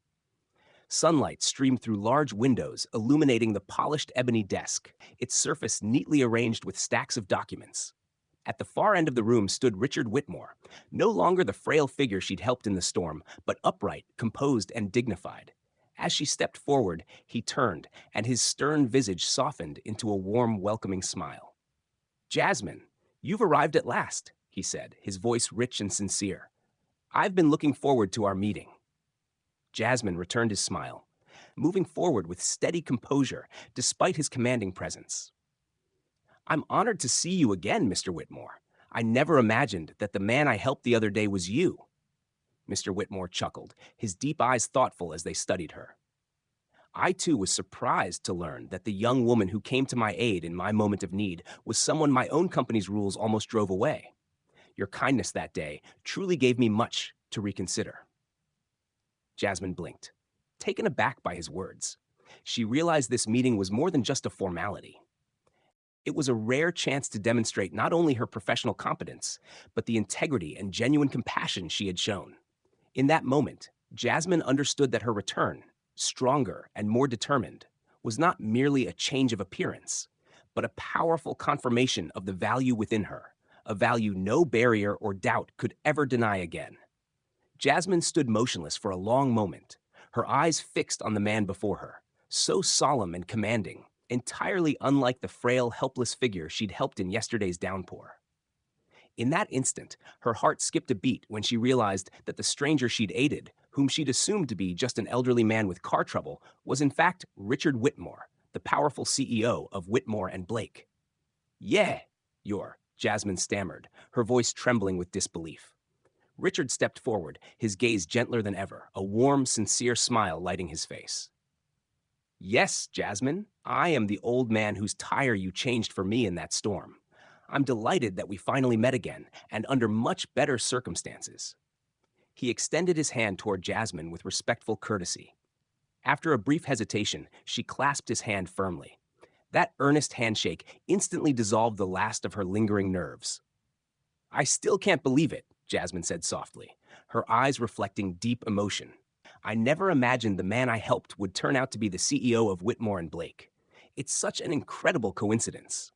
Sunlight streamed through large windows, illuminating the polished ebony desk, its surface neatly arranged with stacks of documents. At the far end of the room stood Richard Whitmore, no longer the frail figure she'd helped in the storm, but upright, composed, and dignified. As she stepped forward, he turned, and his stern visage softened into a warm, welcoming smile. "Jasmine, you've arrived at last," he said, his voice rich and sincere. "I've been looking forward to our meeting." Jasmine returned his smile, moving forward with steady composure despite his commanding presence. "I'm honored to see you again, Mr. Whitmore. I never imagined that the man I helped the other day was you." Mr. Whitmore chuckled, his deep eyes thoughtful as they studied her. "I too was surprised to learn that the young woman who came to my aid in my moment of need was someone my own company's rules almost drove away. Your kindness that day truly gave me much to reconsider." Jasmine blinked, taken aback by his words. She realized this meeting was more than just a formality. It was a rare chance to demonstrate not only her professional competence, but the integrity and genuine compassion she had shown. In that moment, Jasmine understood that her return, stronger and more determined, was not merely a change of appearance, but a powerful confirmation of the value within her, a value no barrier or doubt could ever deny again. Jasmine stood motionless for a long moment, her eyes fixed on the man before her, so solemn and commanding, entirely unlike the frail, helpless figure she'd helped in yesterday's downpour. In that instant, her heart skipped a beat when she realized that the stranger she'd aided, whom she'd assumed to be just an elderly man with car trouble, was in fact Richard Whitmore, the powerful CEO of Whitmore and Blake. Yeah, Jasmine stammered, her voice trembling with disbelief. Richard stepped forward, his gaze gentler than ever, a warm, sincere smile lighting his face. Yes, Jasmine, I am the old man whose tire you changed for me in that storm. I'm delighted that we finally met again, and under much better circumstances. He extended his hand toward Jasmine with respectful courtesy. After a brief hesitation, she clasped his hand firmly. That earnest handshake instantly dissolved the last of her lingering nerves. I still can't believe it, Jasmine said softly, her eyes reflecting deep emotion. I never imagined the man I helped would turn out to be the CEO of Whitmore and Blake. It's such an incredible coincidence.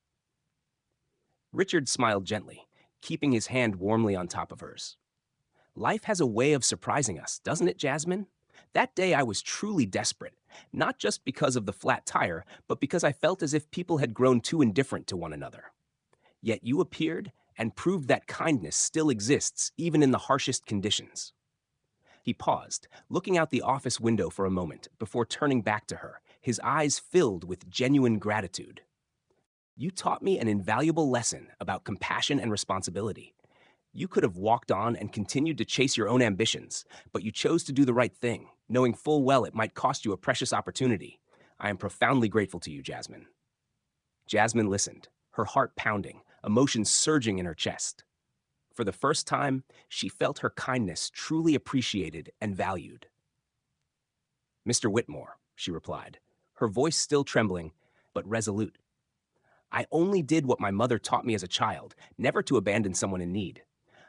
Richard smiled gently, keeping his hand warmly on top of hers. Life has a way of surprising us, doesn't it, Jasmine? That day I was truly desperate, not just because of the flat tire, but because I felt as if people had grown too indifferent to one another. Yet you appeared and proved that kindness still exists even in the harshest conditions. He paused, looking out the office window for a moment before turning back to her, his eyes filled with genuine gratitude. You taught me an invaluable lesson about compassion and responsibility. You could have walked on and continued to chase your own ambitions, but you chose to do the right thing, knowing full well it might cost you a precious opportunity. I am profoundly grateful to you, Jasmine. Jasmine listened, her heart pounding, emotions surging in her chest. For the first time, she felt her kindness truly appreciated and valued. Mr. Whitmore, she replied, her voice still trembling, but resolute. I only did what my mother taught me as a child, never to abandon someone in need.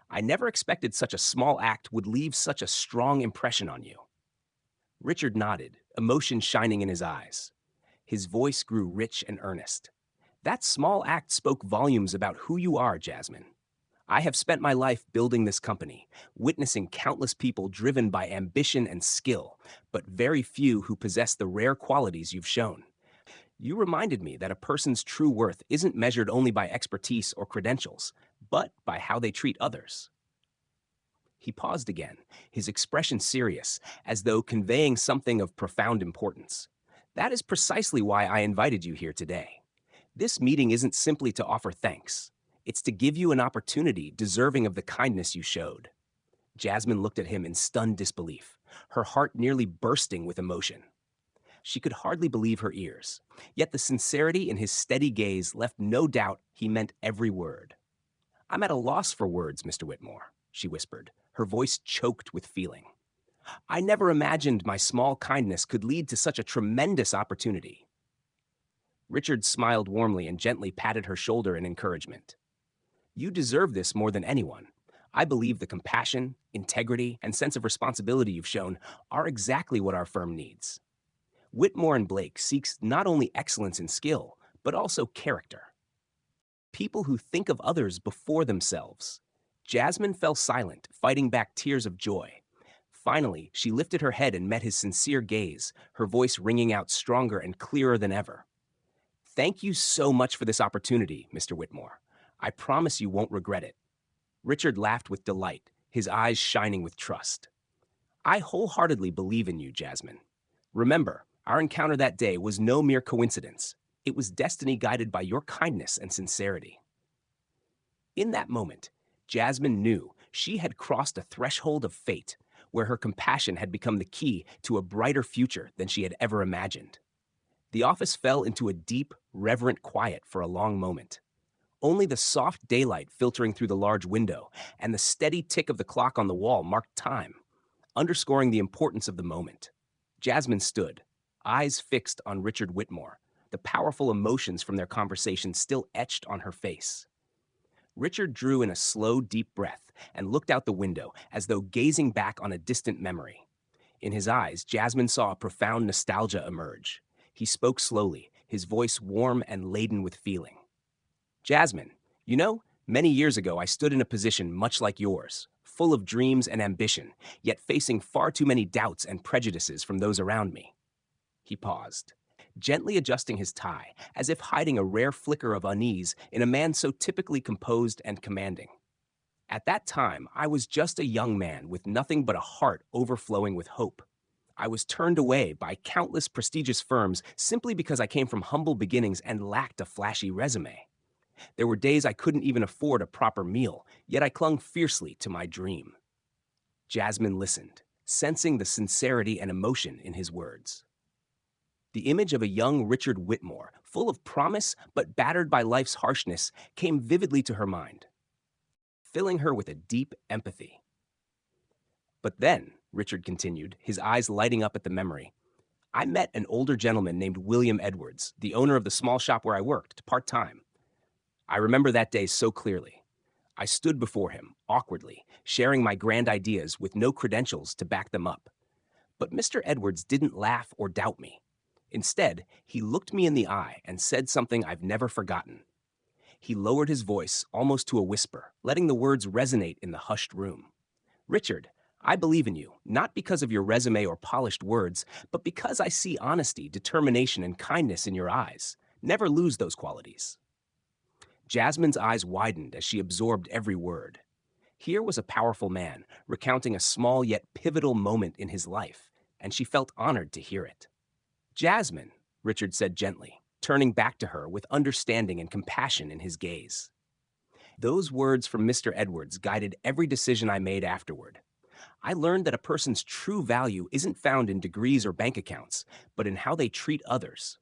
I never expected such a small act would leave such a strong impression on you. Richard nodded, emotion shining in his eyes. His voice grew rich and earnest. That small act spoke volumes about who you are, Jasmine. I have spent my life building this company, witnessing countless people driven by ambition and skill, but very few who possess the rare qualities you've shown. You reminded me that a person's true worth isn't measured only by expertise or credentials, but by how they treat others. He paused again, his expression serious, as though conveying something of profound importance. That is precisely why I invited you here today. This meeting isn't simply to offer thanks. It's to give you an opportunity deserving of the kindness you showed. Jasmine looked at him in stunned disbelief, her heart nearly bursting with emotion. She could hardly believe her ears, yet the sincerity in his steady gaze left no doubt he meant every word. I'm at a loss for words, Mr. Whitmore, she whispered, her voice choked with feeling. I never imagined my small kindness could lead to such a tremendous opportunity. Richard smiled warmly and gently patted her shoulder in encouragement. You deserve this more than anyone. I believe the compassion, integrity, and sense of responsibility you've shown are exactly what our firm needs. Whitmore and Blake seeks not only excellence in skill, but also character. People who think of others before themselves. Jasmine fell silent, fighting back tears of joy. Finally, she lifted her head and met his sincere gaze, her voice ringing out stronger and clearer than ever. Thank you so much for this opportunity, Mr. Whitmore. I promise you won't regret it. Richard laughed with delight, his eyes shining with trust. I wholeheartedly believe in you, Jasmine. Remember, our encounter that day was no mere coincidence. It was destiny guided by your kindness and sincerity. In that moment, Jasmine knew she had crossed a threshold of fate, where her compassion had become the key to a brighter future than she had ever imagined. The office fell into a deep, reverent quiet for a long moment. Only the soft daylight filtering through the large window and the steady tick of the clock on the wall marked time, underscoring the importance of the moment. Jasmine stood, eyes fixed on Richard Whitmore, the powerful emotions from their conversation still etched on her face. Richard drew in a slow, deep breath and looked out the window as though gazing back on a distant memory. In his eyes, Jasmine saw a profound nostalgia emerge. He spoke slowly, his voice warm and laden with feeling. Jasmine, you know, many years ago I stood in a position much like yours, full of dreams and ambition, yet facing far too many doubts and prejudices from those around me. He paused, gently adjusting his tie, as if hiding a rare flicker of unease in a man so typically composed and commanding. At that time, I was just a young man with nothing but a heart overflowing with hope. I was turned away by countless prestigious firms simply because I came from humble beginnings and lacked a flashy resume. There were days I couldn't even afford a proper meal, yet I clung fiercely to my dream. Jasmine listened, sensing the sincerity and emotion in his words. The image of a young Richard Whitmore, full of promise but battered by life's harshness, came vividly to her mind, filling her with a deep empathy. But then, Richard continued, his eyes lighting up at the memory, I met an older gentleman named William Edwards, the owner of the small shop where I worked, part-time. I remember that day so clearly. I stood before him, awkwardly, sharing my grand ideas with no credentials to back them up. But Mr. Edwards didn't laugh or doubt me. Instead, he looked me in the eye and said something I've never forgotten. He lowered his voice almost to a whisper, letting the words resonate in the hushed room. Richard, I believe in you, not because of your resume or polished words, but because I see honesty, determination, and kindness in your eyes. Never lose those qualities. Jasmine's eyes widened as she absorbed every word. Here was a powerful man, recounting a small yet pivotal moment in his life, and she felt honored to hear it. Jasmine, Richard said gently, turning back to her with understanding and compassion in his gaze. Those words from Mr. Edwards guided every decision I made afterward. I learned that a person's true value isn't found in degrees or bank accounts, but in how they treat others.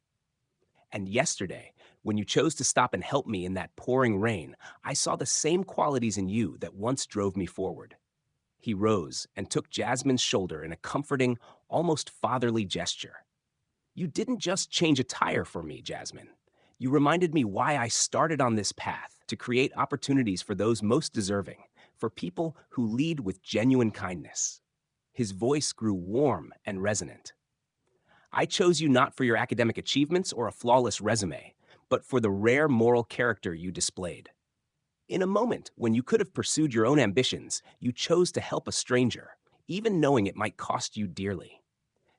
And yesterday, when you chose to stop and help me in that pouring rain, I saw the same qualities in you that once drove me forward. He rose and took Jasmine's shoulder in a comforting, almost fatherly gesture. You didn't just change a tire for me, Jasmine. You reminded me why I started on this path, to create opportunities for those most deserving, for people who lead with genuine kindness. His voice grew warm and resonant. I chose you not for your academic achievements or a flawless resume, but for the rare moral character you displayed. In a moment when you could have pursued your own ambitions, you chose to help a stranger, even knowing it might cost you dearly.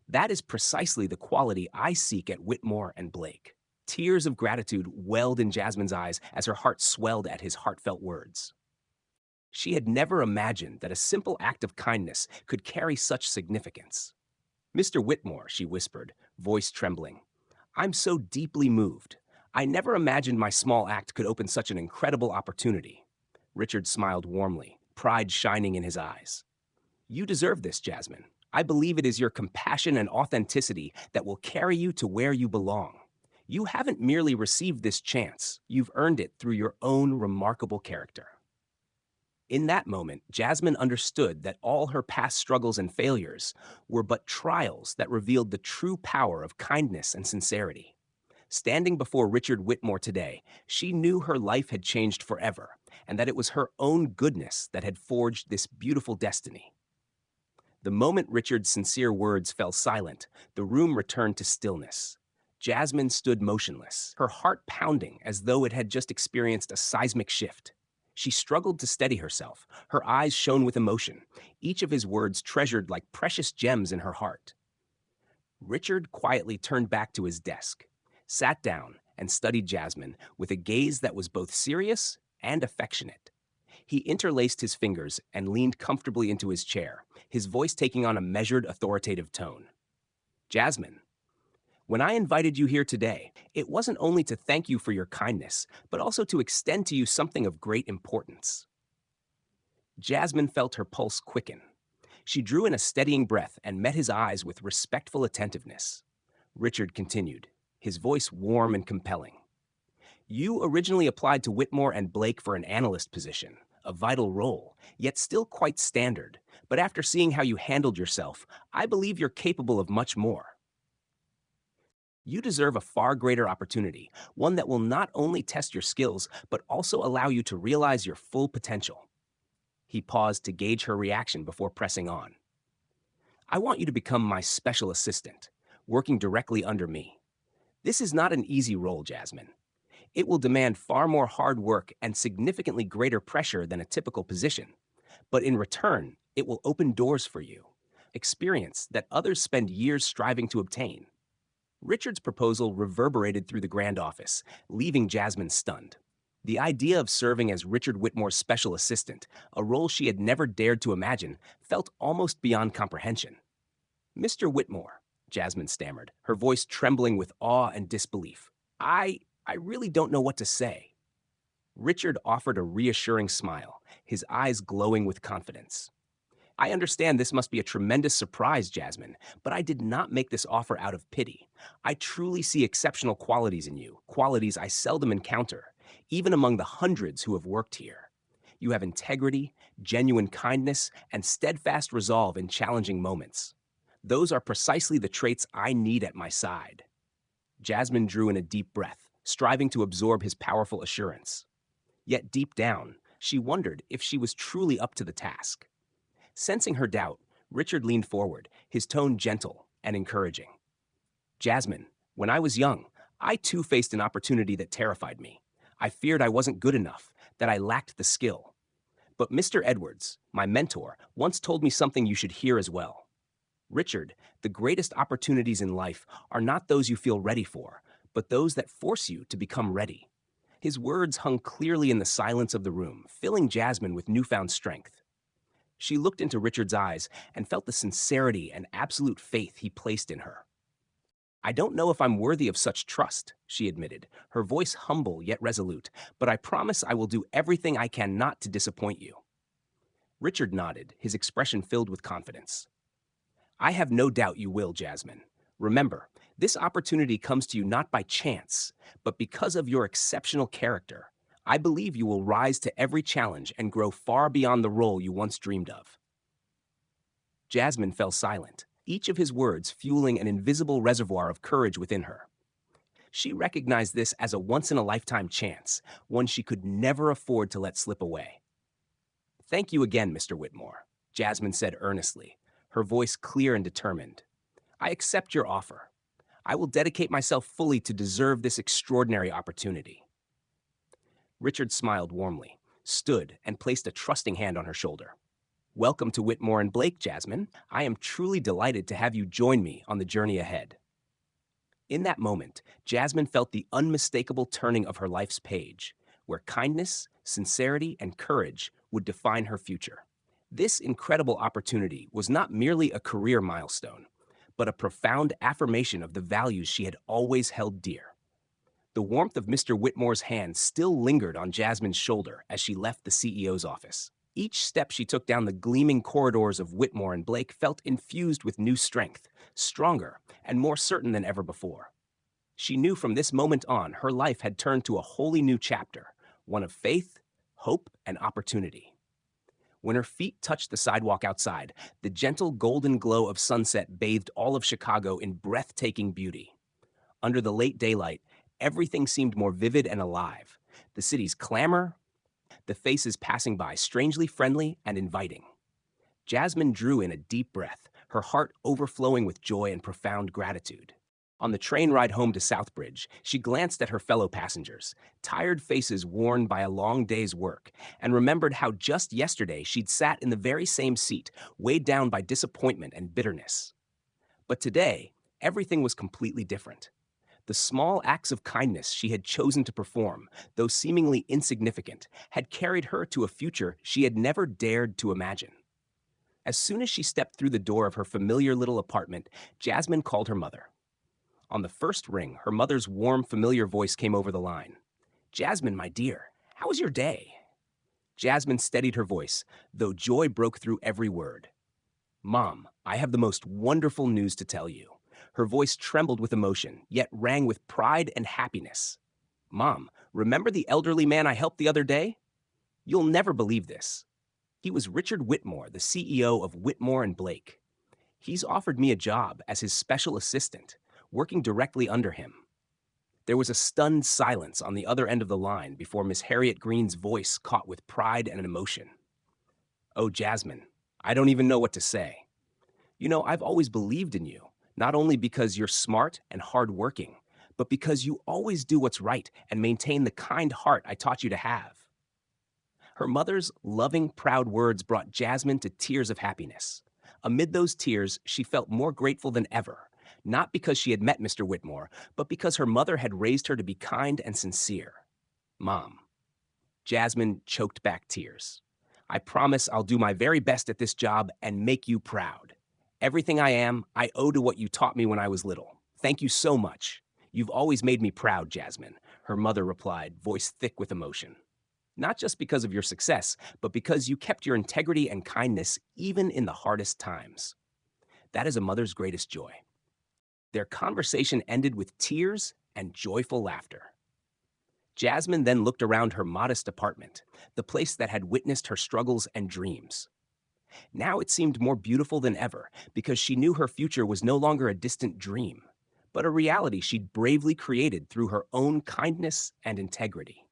That is precisely the quality I seek at Whitmore and Blake. Tears of gratitude welled in Jasmine's eyes as her heart swelled at his heartfelt words. She had never imagined that a simple act of kindness could carry such significance. Mr. Whitmore, she whispered, voice trembling, I'm so deeply moved. I never imagined my small act could open such an incredible opportunity. Richard smiled warmly, pride shining in his eyes. You deserve this, Jasmine. I believe it is your compassion and authenticity that will carry you to where you belong. You haven't merely received this chance, you've earned it through your own remarkable character. In that moment, Jasmine understood that all her past struggles and failures were but trials that revealed the true power of kindness and sincerity. Standing before Richard Whitmore today, she knew her life had changed forever, and that it was her own goodness that had forged this beautiful destiny. The moment Richard's sincere words fell silent, the room returned to stillness. Jasmine stood motionless, her heart pounding as though it had just experienced a seismic shift. She struggled to steady herself, her eyes shone with emotion, each of his words treasured like precious gems in her heart. Richard quietly turned back to his desk, sat down, and studied Jasmine with a gaze that was both serious and affectionate. He interlaced his fingers and leaned comfortably into his chair, his voice taking on a measured, authoritative tone. Jasmine, when I invited you here today, it wasn't only to thank you for your kindness, but also to extend to you something of great importance. Jasmine felt her pulse quicken. She drew in a steadying breath and met his eyes with respectful attentiveness. Richard continued, his voice warm and compelling. You originally applied to Whitmore and Blake for an analyst position, a vital role, yet still quite standard. But after seeing how you handled yourself, I believe you're capable of much more. You deserve a far greater opportunity, one that will not only test your skills, but also allow you to realize your full potential. He paused to gauge her reaction before pressing on. I want you to become my special assistant, working directly under me. This is not an easy role, Jasmine. It will demand far more hard work and significantly greater pressure than a typical position. But in return, it will open doors for you, experience that others spend years striving to obtain. Richard's proposal reverberated through the grand office, leaving Jasmine stunned. The idea of serving as Richard Whitmore's special assistant, a role she had never dared to imagine, felt almost beyond comprehension. Mr. Whitmore, Jasmine stammered, her voice trembling with awe and disbelief. I really don't know what to say. Richard offered a reassuring smile, his eyes glowing with confidence. I understand this must be a tremendous surprise, Jasmine, but I did not make this offer out of pity. I truly see exceptional qualities in you, qualities I seldom encounter, even among the hundreds who have worked here. You have integrity, genuine kindness, and steadfast resolve in challenging moments. Those are precisely the traits I need at my side. Jasmine drew in a deep breath, striving to absorb his powerful assurance. Yet deep down, she wondered if she was truly up to the task. Sensing her doubt, Richard leaned forward, his tone gentle and encouraging. Jasmine, when I was young, I too faced an opportunity that terrified me. I feared I wasn't good enough, that I lacked the skill. But Mr. Edwards, my mentor, once told me something you should hear as well. Richard, the greatest opportunities in life are not those you feel ready for, but those that force you to become ready. His words hung clearly in the silence of the room, filling Jasmine with newfound strength. She looked into Richard's eyes and felt the sincerity and absolute faith he placed in her. I don't know if I'm worthy of such trust, she admitted, her voice humble yet resolute, but I promise I will do everything I can not to disappoint you. Richard nodded, his expression filled with confidence. I have no doubt you will, Jasmine. Remember, this opportunity comes to you not by chance, but because of your exceptional character. I believe you will rise to every challenge and grow far beyond the role you once dreamed of. Jasmine fell silent, each of his words fueling an invisible reservoir of courage within her. She recognized this as a once-in-a-lifetime chance, one she could never afford to let slip away. Thank you again, Mr. Whitmore, Jasmine said earnestly, her voice clear and determined. I accept your offer. I will dedicate myself fully to deserve this extraordinary opportunity. Richard smiled warmly, stood, and placed a trusting hand on her shoulder. Welcome to Whitmore and Blake, Jasmine. I am truly delighted to have you join me on the journey ahead. In that moment, Jasmine felt the unmistakable turning of her life's page, where kindness, sincerity, and courage would define her future. This incredible opportunity was not merely a career milestone, but a profound affirmation of the values she had always held dear. The warmth of Mr. Whitmore's hand still lingered on Jasmine's shoulder as she left the CEO's office. Each step she took down the gleaming corridors of Whitmore and Blake felt infused with new strength, stronger and more certain than ever before. She knew from this moment on her life had turned to a wholly new chapter, one of faith, hope, and opportunity. When her feet touched the sidewalk outside, the gentle golden glow of sunset bathed all of Chicago in breathtaking beauty. Under the late daylight, everything seemed more vivid and alive. The city's clamor, the faces passing by strangely friendly and inviting. Jasmine drew in a deep breath, her heart overflowing with joy and profound gratitude. On the train ride home to Southbridge, she glanced at her fellow passengers, tired faces worn by a long day's work, and remembered how just yesterday she'd sat in the very same seat, weighed down by disappointment and bitterness. But today, everything was completely different. The small acts of kindness she had chosen to perform, though seemingly insignificant, had carried her to a future she had never dared to imagine. As soon as she stepped through the door of her familiar little apartment, Jasmine called her mother. On the first ring, her mother's warm, familiar voice came over the line. Jasmine, my dear, how was your day? Jasmine steadied her voice, though joy broke through every word. Mom, I have the most wonderful news to tell you. Her voice trembled with emotion, yet rang with pride and happiness. Mom, remember the elderly man I helped the other day? You'll never believe this. He was Richard Whitmore, the CEO of Whitmore and Blake. He's offered me a job as his special assistant, working directly under him. There was a stunned silence on the other end of the line before Miss Harriet Green's voice caught with pride and emotion. "Oh, Jasmine, I don't even know what to say. I've always believed in you, not only because you're smart and hardworking, but because you always do what's right and maintain the kind heart I taught you to have." Her mother's loving, proud words brought Jasmine to tears of happiness. Amid those tears, she felt more grateful than ever, not because she had met Mr. Whitmore, but because her mother had raised her to be kind and sincere. "Mom." Jasmine choked back tears. "I promise I'll do my very best at this job and make you proud. Everything I am, I owe to what you taught me when I was little. Thank you so much. You've always made me proud, Jasmine," her mother replied, voice thick with emotion. "Not just because of your success, but because you kept your integrity and kindness even in the hardest times. That is a mother's greatest joy." Their conversation ended with tears and joyful laughter. Jasmine then looked around her modest apartment, the place that had witnessed her struggles and dreams. Now it seemed more beautiful than ever because she knew her future was no longer a distant dream, but a reality she'd bravely created through her own kindness and integrity.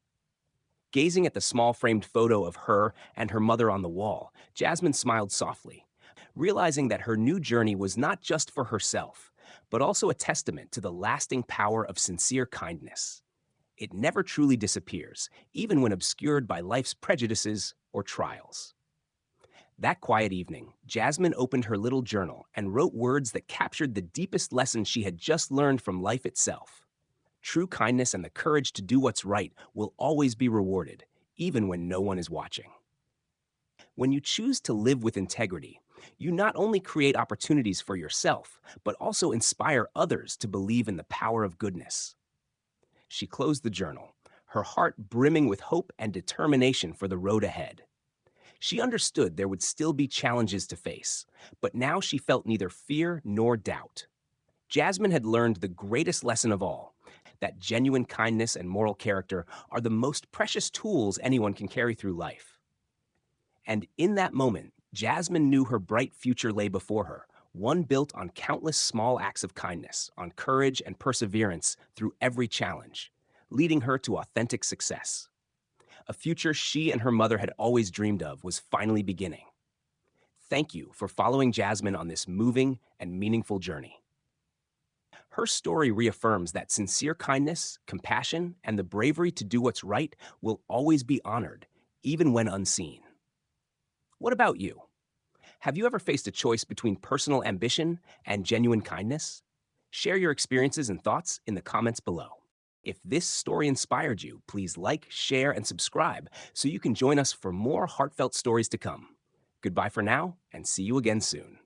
Gazing at the small framed photo of her and her mother on the wall, Jasmine smiled softly, realizing that her new journey was not just for herself, but also a testament to the lasting power of sincere kindness. It never truly disappears, even when obscured by life's prejudices or trials. That quiet evening, Jasmine opened her little journal and wrote words that captured the deepest lessons she had just learned from life itself. True kindness and the courage to do what's right will always be rewarded, even when no one is watching. When you choose to live with integrity, you not only create opportunities for yourself, but also inspire others to believe in the power of goodness. She closed the journal, her heart brimming with hope and determination for the road ahead. She understood there would still be challenges to face, but now she felt neither fear nor doubt. Jasmine had learned the greatest lesson of all, that genuine kindness and moral character are the most precious tools anyone can carry through life. And in that moment, Jasmine knew her bright future lay before her, one built on countless small acts of kindness, on courage and perseverance through every challenge, leading her to authentic success. A future she and her mother had always dreamed of was finally beginning. Thank you for following Jasmine on this moving and meaningful journey. Her story reaffirms that sincere kindness, compassion, and the bravery to do what's right will always be honored, even when unseen. What about you? Have you ever faced a choice between personal ambition and genuine kindness? Share your experiences and thoughts in the comments below. If this story inspired you, please like, share, and subscribe so you can join us for more heartfelt stories to come. Goodbye for now, and see you again soon.